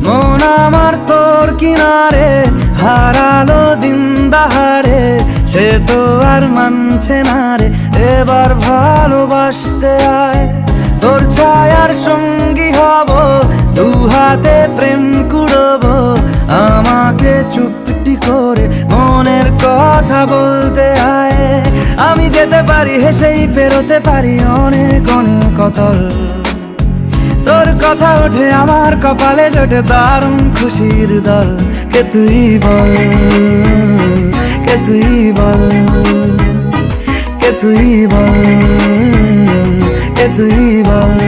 মন আমার তোর কিনারে হারালো দিন দাহারে, সে তো আর মানছে না রে, এবার ভালোবাসতে আয়। তোর ছায়ার সঙ্গী হব, দু হাতে প্রেম কুড়বো, আমাকে চুপটি করে মনের কথা বলতে আয়। আমি যেতে পারি হেসেই পেরোতে পারি অনেক অনেক অতল, তোর কথা ওঠে আমার কপালে জোটে দারুণ খুশির দল। কে তুই বল, কে তুই বল, কে তুই বল, কে তুই বল।